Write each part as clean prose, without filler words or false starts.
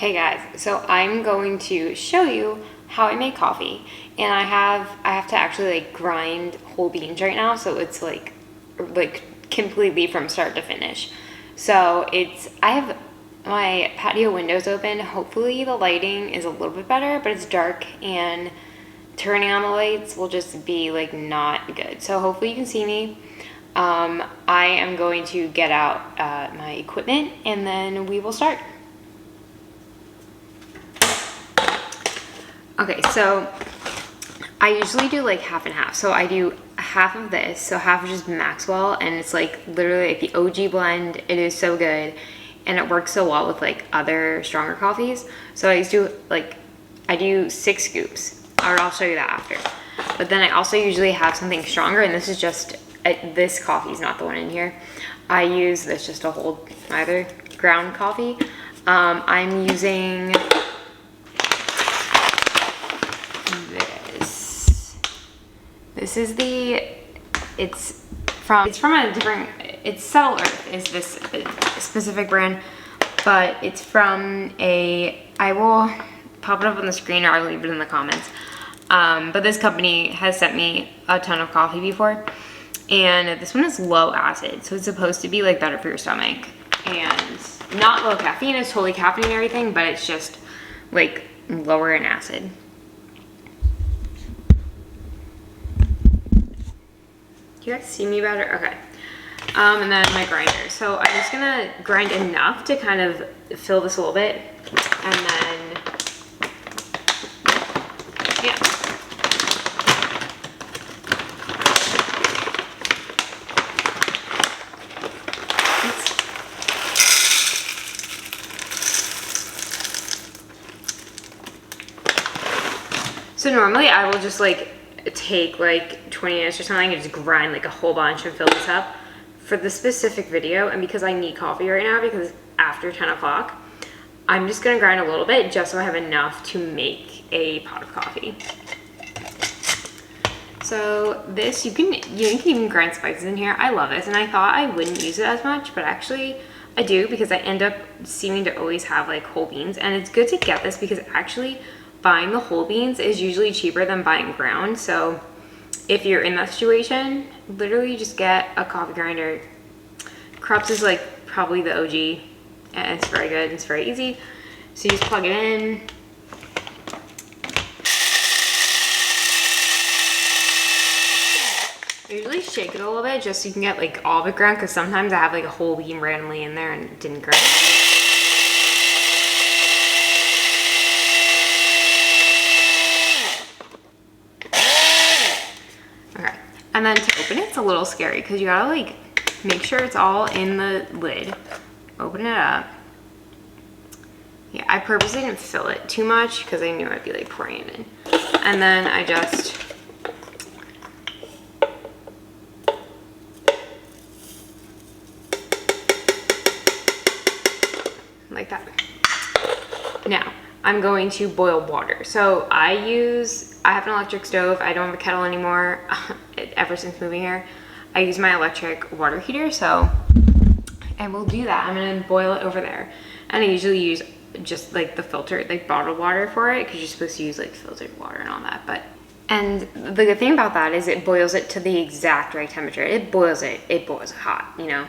Hey guys, so I'm going to show you how I make coffee, and I have to actually like grind whole beans right now, so it's like completely from start to finish. So I have my patio windows open. Hopefully the lighting is a little bit better, but it's dark and turning on the lights will just be like not good. So hopefully you can see me. I am going to get out my equipment and then we will start. Okay, so I usually do like half and half. So I do half of this, so half is just Maxwell, and it's like literally like the OG blend. It is so good, and it works so well with like other stronger coffees. So I do 6 scoops. I'll show you that after. But then I also usually have something stronger, and this is just, this coffee is not the one in here. I use this just to hold either ground coffee. I'm using This is it's from a different, it's Settle Earth is this specific brand, but it's from I will pop it up on the screen or I'll leave it in the comments. But this company has sent me a ton of coffee before, and this one is low acid, so it's supposed to be like better for your stomach, and not low caffeine. It's totally caffeine and everything, but it's just like lower in acid. Do you guys see me better? Okay. And then my grinder. So I'm just gonna grind enough to kind of fill this a little bit, and then, yeah. So normally I will just like take like 20 minutes or something and just grind like a whole bunch and fill this up for the specific video. And because I need coffee right now because it's after 10 o'clock, I'm just gonna grind a little bit just so I have enough to make a pot of coffee. So this, you can even grind spices in here. I love this, and I thought I wouldn't use it as much, but actually I do, because I end up seeming to always have like whole beans, and it's good to get this because actually buying the whole beans is usually cheaper than buying ground. So if you're in that situation, literally just get a coffee grinder. Krups is like probably the OG, and it's very good. It's very easy. So you just plug it in. I usually shake it a little bit just so you can get like all of it ground, because sometimes I have like a whole bean randomly in there and it didn't grind. And then to open it, it's a little scary because you gotta like make sure it's all in the lid. Open it up. Yeah, I purposely didn't fill it too much because I knew I'd be like pouring it in. And then I just like that. Now I'm going to boil water. So I have an electric stove. I don't have a kettle anymore. Ever since moving here, I use my electric water heater, so I will do that. I'm gonna boil it over there, and I usually use just like the filtered, like bottled water for it, because you're supposed to use like filtered water and all that. And the good thing about that is it boils it to the exact right temperature. It boils it hot, you know.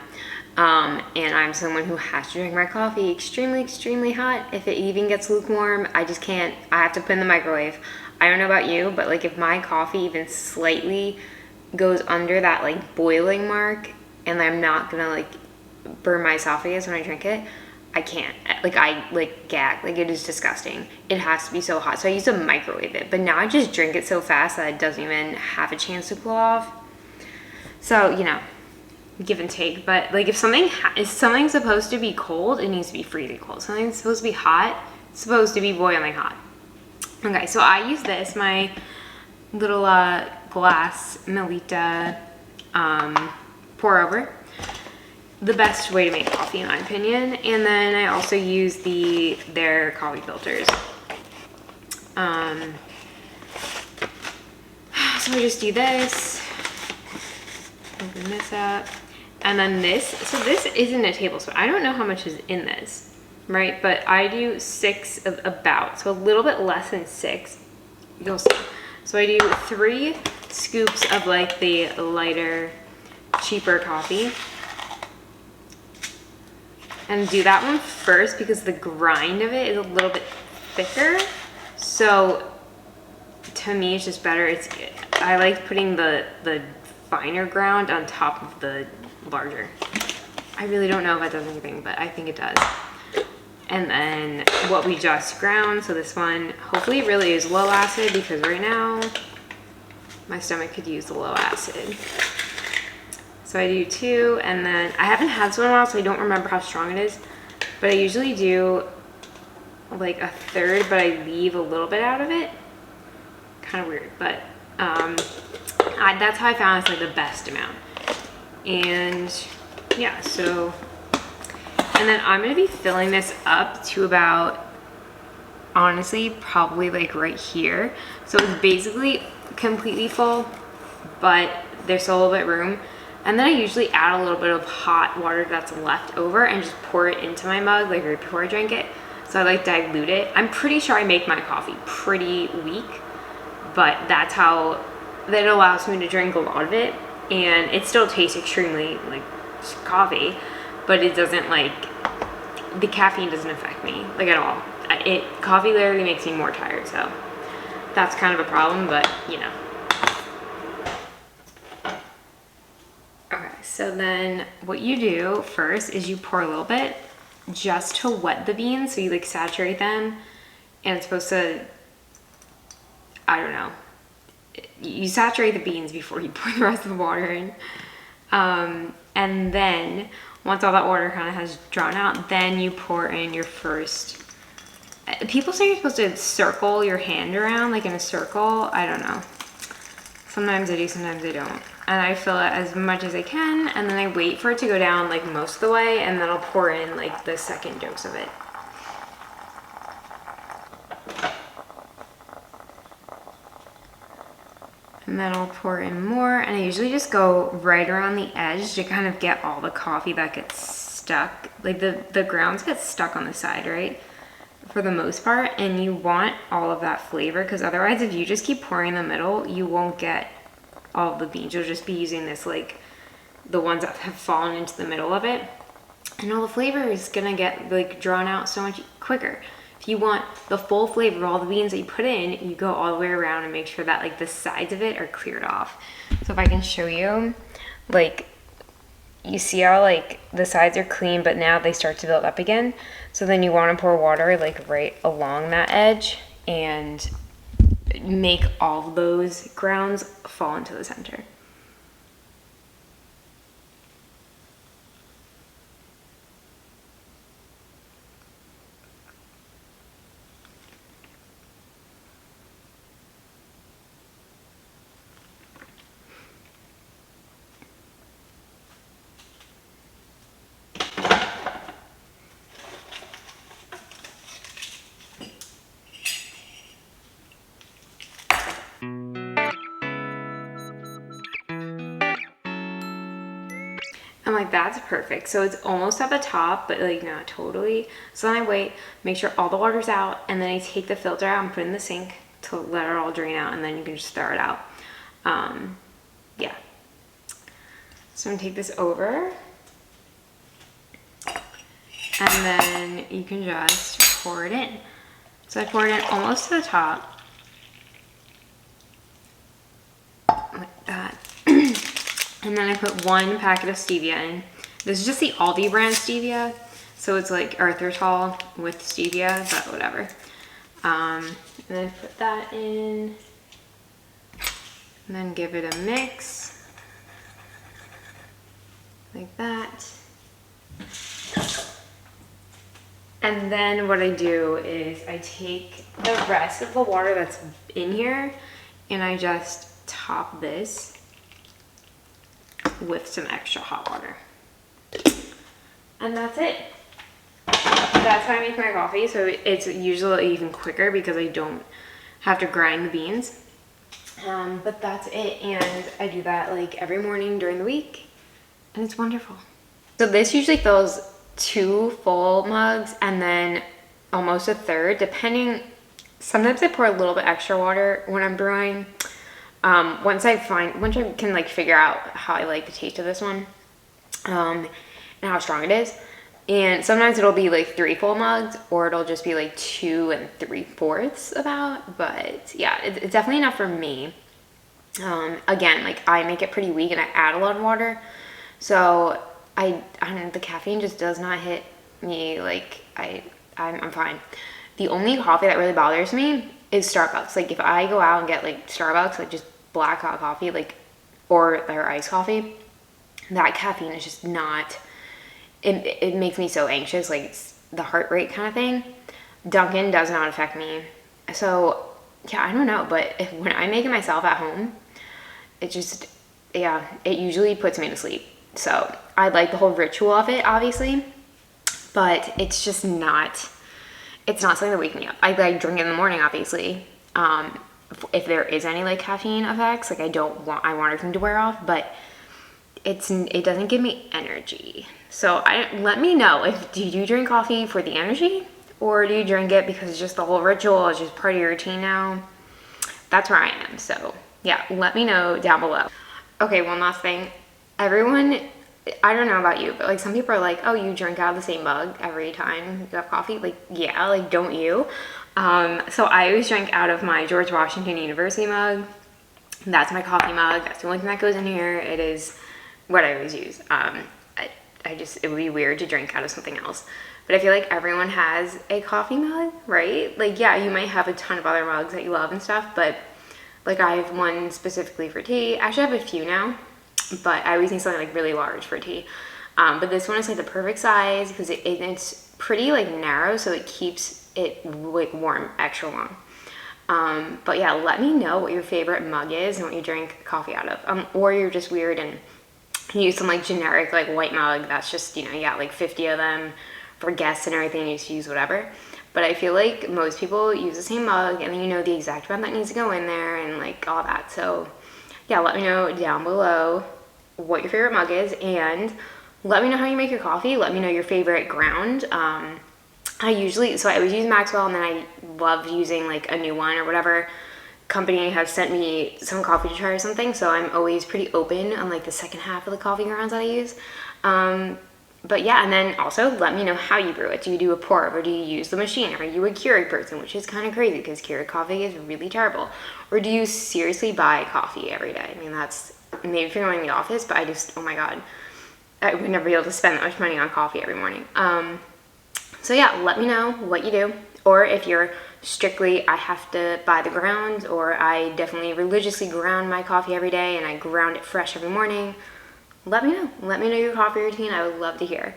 And I'm someone who has to drink my coffee extremely hot. If it even gets lukewarm, I just can't. I have to put it in the microwave. I don't know about you, but like if my coffee even slightly goes under that like boiling mark, and I'm not gonna like burn my esophagus when I drink it, I can't. Like I like gag. Like it is disgusting. It has to be so hot. So I used to microwave it, but now I just drink it so fast that it doesn't even have a chance to cool off. So, you know, give and take. But like if something's supposed to be cold, it needs to be freezing cold. Something's supposed to be hot, it's supposed to be boiling hot. Okay, so I use this, my little glass Melita pour over. The best way to make coffee in my opinion. And then I also use their coffee filters. So I just do this, open this up, and then this, so this isn't a tablespoon. I don't know how much is in this. right? But I do 6 of about, so a little bit less than 6. You'll see. So I do 3 scoops of like the lighter, cheaper coffee. And do that one first because the grind of it is a little bit thicker. So to me, it's just better. I like putting the finer ground on top of the larger. I really don't know if that does anything, but I think it does. And then what we just ground, so this one hopefully really is low acid because right now my stomach could use the low acid. So I do 2, and then I haven't had this one in a while, so I don't remember how strong it is, but I usually do like a third, but I leave a little bit out of it. Kind of weird, but that's how I found it's like the best amount. And yeah, so, and then I'm gonna be filling this up to about, honestly, probably like right here. So it's basically completely full, but there's still a little bit of room. And then I usually add a little bit of hot water that's left over and just pour it into my mug like right before I drink it. So I like dilute it. I'm pretty sure I make my coffee pretty weak, but that's how that allows me to drink a lot of it. And it still tastes extremely like coffee, but it doesn't like, the caffeine doesn't affect me like at all. Coffee literally makes me more tired, so that's kind of a problem, but you know. Okay, so then what you do first is you pour a little bit just to wet the beans, so you like saturate them, and it's supposed to, I don't know, you saturate the beans before you pour the rest of the water in. And then once all that water kind of has drawn out, then you pour in your first, people say you're supposed to circle your hand around like in a circle. I don't know. Sometimes I do, sometimes I don't. And I fill it as much as I can, and then I wait for it to go down like most of the way, and then I'll pour in like the second dose of it. And then I'll pour in more, and I usually just go right around the edge to kind of get all the coffee that gets stuck. Like the grounds get stuck on the side, right? For the most part, and you want all of that flavor, because otherwise if you just keep pouring in the middle, you won't get all of the beans. You'll just be using this like the ones that have fallen into the middle of it, and all the flavor is gonna get like drawn out so much quicker. If you want the full flavor of all the beans that you put in, you go all the way around and make sure that like the sides of it are cleared off. So if I can show you, like you see how like the sides are clean, but now they start to build up again. So then you want to pour water like right along that edge and make all of those grounds fall into the center. I'm like, that's perfect. So it's almost at the top, but like not totally. So then I wait, make sure all the water's out, and then I take the filter out and put it in the sink to let it all drain out, and then you can just throw it out. Yeah. So I'm gonna take this over, and then you can just pour it in. So I poured it in almost to the top, like that. And then I put 1 packet of stevia in. This is just the Aldi brand stevia. So it's like erythritol with stevia, but whatever. And then put that in. And then give it a mix. Like that. And then what I do is I take the rest of the water that's in here and I just top this with some extra hot water. And that's it. That's how I make my coffee. So it's usually even quicker because I don't have to grind the beans. But that's it. And I do that like every morning during the week. And it's wonderful. So this usually fills 2 full mugs and then almost a third, depending. Sometimes I pour a little bit extra water when I'm brewing. Once I can like figure out how I like the taste of this one, and how strong it is. And sometimes it'll be like 3 full mugs, or it'll just be like 2 3/4 about. But yeah, it's definitely enough for me. Again, like I make it pretty weak and I add a lot of water. So I don't know, the caffeine just does not hit me. Like I'm fine. The only coffee that really bothers me is Starbucks. Like if I go out and get like Starbucks, like just black hot coffee, like, or their iced coffee, that caffeine is just not, it makes me so anxious, like it's the heart rate kind of thing. Dunkin' does not affect me. So yeah, I don't know, but when I make it myself at home, it just, yeah, it usually puts me to sleep. So I like the whole ritual of it, obviously, but it's just not, it's not something that wakes me up. I like drink it in the morning, obviously. If there is any like caffeine effects, like I want everything to wear off, but it doesn't give me energy. So let me know, do you drink coffee for the energy, or do you drink it because it's just the whole ritual, it's just part of your routine now? That's where I am. So yeah, let me know down below. Okay, one last thing. Everyone, I don't know about you, but like some people are like, oh, you drink out of the same mug every time you have coffee. Like, yeah, like don't you? So I always drink out of my George Washington University mug. That's my coffee mug. That's the only thing that goes in here. It is what I always use. It would be weird to drink out of something else. But I feel like everyone has a coffee mug, right? Like, yeah, you might have a ton of other mugs that you love and stuff, but like I have one specifically for tea. Actually, I have a few now, but I always need something like really large for tea. But this one is like the perfect size because it's pretty like narrow, so it keeps it like warm extra long. But yeah, let me know what your favorite mug is and what you drink coffee out of. Or you're just weird and you use some like generic like white mug that's just, you know, you got like 50 of them for guests and everything, you just use whatever. But I feel like most people use the same mug and then you know the exact amount that needs to go in there and like all that. So yeah, let me know down below what your favorite mug is, and let me know how you make your coffee. Let me know your favorite ground. I always use Maxwell, and then I love using like a new one or whatever company has sent me some coffee to try or something. So I'm always pretty open on like the second half of the coffee grounds that I use. But yeah, and then also let me know how you brew it. Do you do a pour over? Do you use the machine? Are you a Keurig person, which is kind of crazy because Keurig coffee is really terrible? Or do you seriously buy coffee every day? I mean, that's maybe if you're going in the office, but I just, oh my God, I would never be able to spend that much money on coffee every morning. So yeah, let me know what you do. Or if you're strictly, I have to buy the grounds, or I definitely religiously ground my coffee every day and I ground it fresh every morning. Let me know. Let me know your coffee routine. I would love to hear.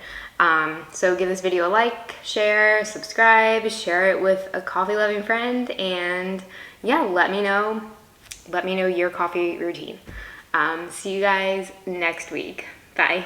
So give this video a like, share, subscribe, share it with a coffee loving friend, and yeah, let me know your coffee routine. See you guys next week. Bye.